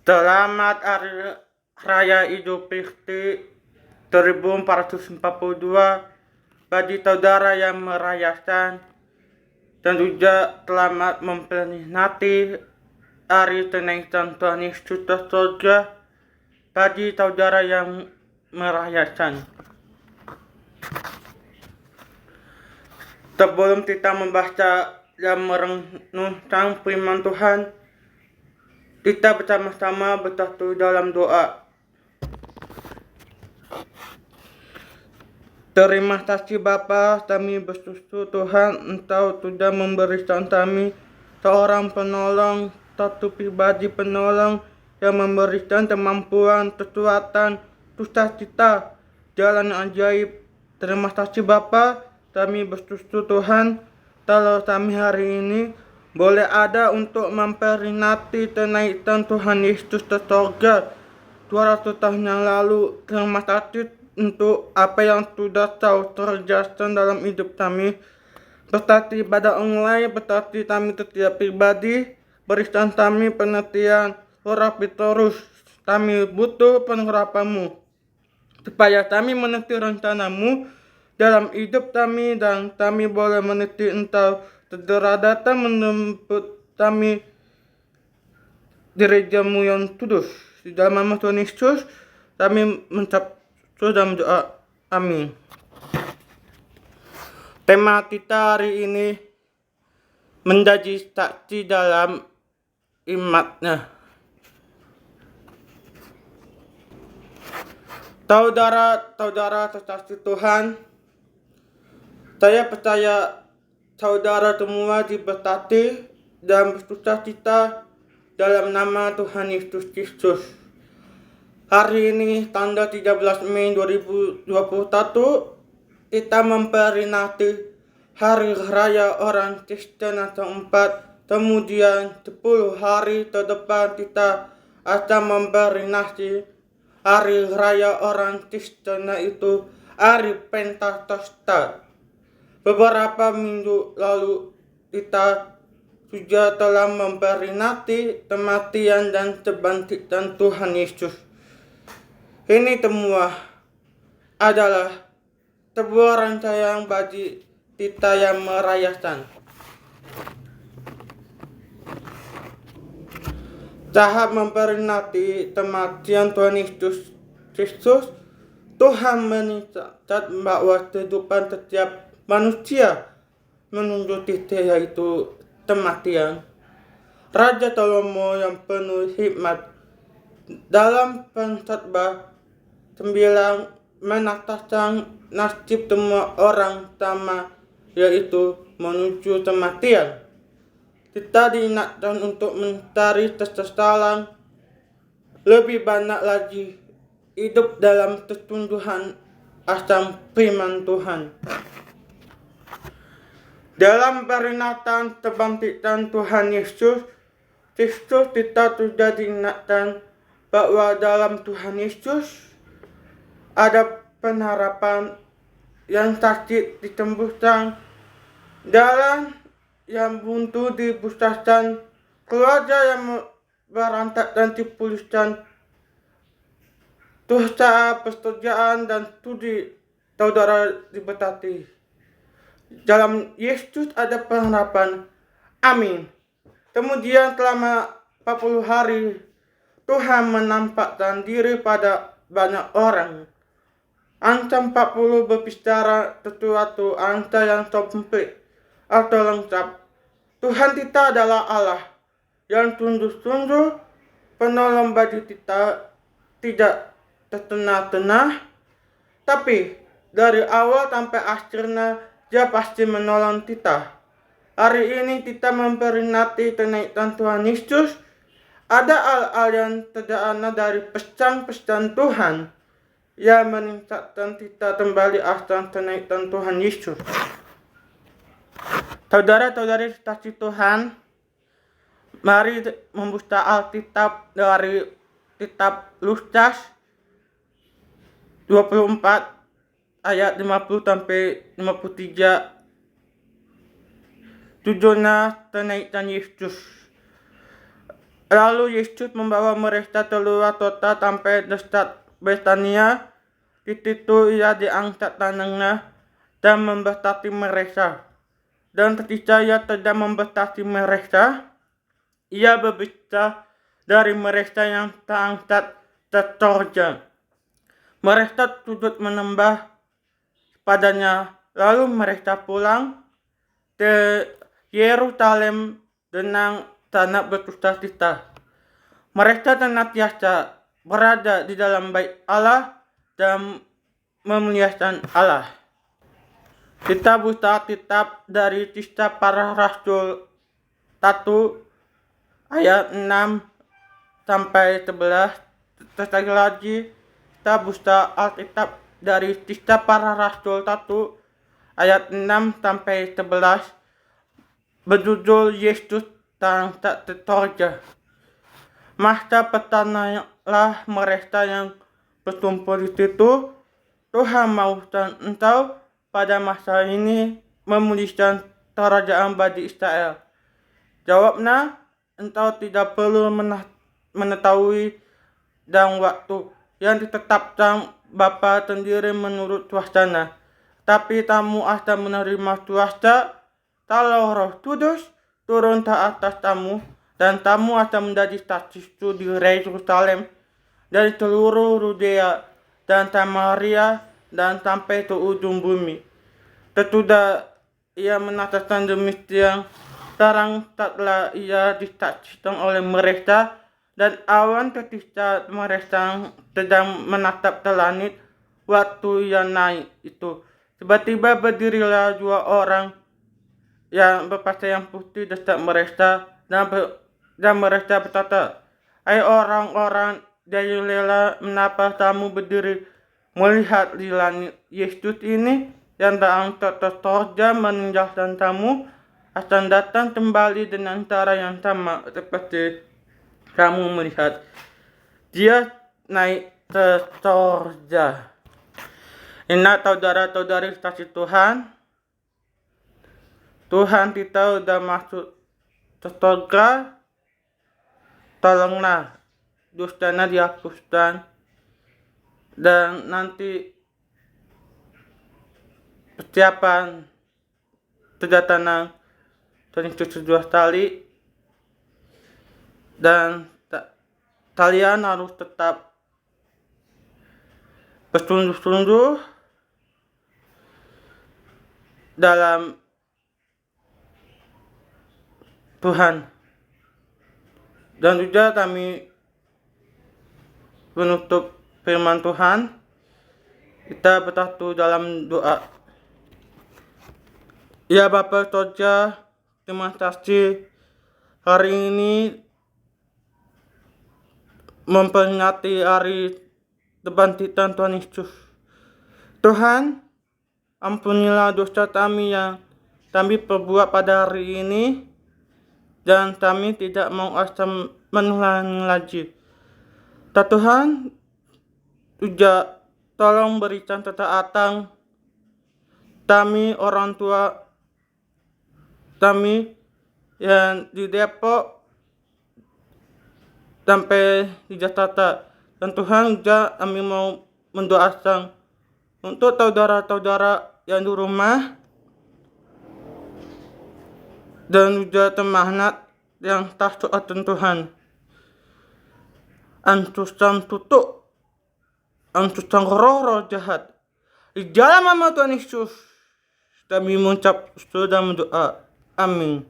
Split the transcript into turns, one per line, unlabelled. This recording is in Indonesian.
Selamat Hari Raya Idul Fitri 1442 bagi saudara yang merayakan, dan juga selamat memperingati Hari Kenaikan Tuhan Yesus ke surga bagi saudara yang merayakan. Sebelum kita membaca dan merenungkan firman Tuhan, kita bersama-sama bersatu dalam doa. Terima kasih Bapa, kami bersyukur Tuhan, Engkau sudah memberikan kami seorang penolong, satu pribadi penolong yang memberikan kemampuan, kekuatan, sukacita, jalan ajaib. Terima kasih Bapa, kami bersyukur Tuhan, kalau kami hari ini boleh ada untuk memperingati kenaikan Tuhan Yesus ke surga 200 tahun yang lalu. Terima kasih untuk apa yang sudah Kau kerjakan dalam hidup kami. Berkati pada online, berkati kami setiap pribadi, berikan kami pengertian, urapi terus. Kami butuh pengharapan-Mu, supaya kami mengerti rencana-Mu dalam hidup kami, dan kami boleh mengerti Engkau segera datang menjemput kami gereja-Mu yang kudus. Di dalam nama Tuhan Yesus kami mengucap dalam doa, amin. Tema kita hari ini menjadi saksi dalam imannya. Saudara kekasih Tuhan, saya percaya saudara semua diberkati dan bersukacita dalam nama Tuhan Yesus Kristus. Hari ini tanggal 13 Mei 2021 kita memperingati Hari Raya Orang Kristen yang keempat. Kemudian 10 hari ke depan kita akan memperingati Hari Raya Orang Kristen, yaitu Hari Pentakosta. Beberapa minggu lalu kita sudah telah memperingati kematian dan kebangkitan Tuhan Yesus. Ini semua adalah sebuah rangkaian bagi kita yang merayakan. Tahap memperingati kematian Tuhan Yesus Kristus, Tuhan mencatat bahwa kehidupan setiap manusia menunggu titik, yaitu kematian. Raja Salomo yang penuh hikmat dalam Pengkhotbah 9 menakaskan nasib semua orang sama, yaitu menuju kematian. Kita diingatkan untuk mencari kesesalan, lebih banyak lagi hidup dalam kesungguhan akan firman Tuhan. Dalam peringatan kebangkitan Tuhan Yesus Kristus, kita sudah diingatkan bahwa dalam Tuhan Yesus ada pengharapan, yang sakit ditembuskan, jalan yang buntu dibusaskan, keluarga yang berantakan dipulihkan, dosa, pekerjaan, dan studi saudara diberkati. Dalam Yesus ada pengharapan. Amin. Kemudian selama 40 hari Tuhan menampakkan diri pada banyak orang. Angka 40 berbicara sesuatu angka yang sempit atau lengkap. Tuhan kita adalah Allah yang sungguh-sungguh penolong bagi kita, tidak tertengah-tengah, tapi dari awal sampai akhirnya Dia pasti menolong kita. Hari ini kita memperingati kenaikan Tuhan Yesus. Ada hal-hal yang sederhana dari pesan-pesan Tuhan yang meningkatkan kita kembali akan kenaikan Tuhan Yesus. Saudara-saudari kasih Tuhan, mari membuka Alkitab dari kitab Lukas 24 ayat 50 sampai 53. Judulnya kenaikan Yesus. Lalu Yesus membawa mereka keluar kota sampai dekat Betania. Di situ ia diangkat tangannya dan memberkati mereka. Dan ketika ia sedang memberkati mereka, ia berbicara dari mereka yang terangkat ke sorga. Mereka sujud menyembah padanya, lalu mereka pulang ke Yerusalem dengan sangat bersuka-cita. Mereka senantiasa berada di dalam bait Allah dan memuliakan Allah. Kita buka kitab dari Kisah Para Rasul 1 ayat 6 sampai 11. Sekali lagi kita buka Alkitab dari Kisah Para Rasul 1 ayat 6 sampai 11 berjudul Yesus terangkat ke sorga. Maka bertanyalah mereka yang berkumpul di situ, Tuhan maukah engkau pada masa ini memulihkan kerajaan bagi Israel? Jawabnya, engkau tidak perlu mengetahui dan waktu yang ditetapkan Bapa sendiri menurut kuasanya. Tapi kamu akan menerima kuasa kalau Roh Kudus turun ke atas kamu, dan kamu akan menjadi saksiku di Yerusalem, dari seluruh Yudea dan Samaria dan sampai ke ujung bumi. Sesudah ia mengatakan demikian, sekarang taklah ia disaksikan oleh mereka, dan awan ketika mereka sedang menatap ke langit waktu ia naik itu. Tiba-tiba berdirilah dua orang yang berpakaian putih dekat mereka dan mereka berkata, "Hai orang-orang Galilea, mengapa kamu berdiri melihat di langit? Yesus ini yang terangkat ke sorga meninggalkan kamu akan datang kembali dengan cara yang sama seperti kamu melihat dia naik ke sorga." Ingat saudara-saudari kasih Tuhan, Tuhan kita udah masuk ke sorga. Tolonglah dosanya dihapuskan, dan nanti persiapan kedatangan Kristus kedua kali, dan kalian harus tetap bersungguh-sungguh dalam Tuhan. Dan juga kami menutup firman Tuhan. Kita bersatu dalam doa. Ya Bapa sorga, terima kasih hari ini memperingati hari kebangkitan Tuhan Yesus. Tuhan, ampunilah dosa kami yang kami perbuat pada hari ini, dan kami tidak mau asal mengulangi lagi. Tuhan, juga tolong berikan ketaatan kami, orang tua kami yang di Depok sampai di Jakarta. Dan Tuhan juga kami mau mendoakan untuk saudara-saudara yang di rumah, dan juga temanat yang takut akan Tuhan. Antuskan tutup, antuskan roh-roh jahat. Di dalam nama Tuhan Yesus kami mengucap sudah mendoa. Amin.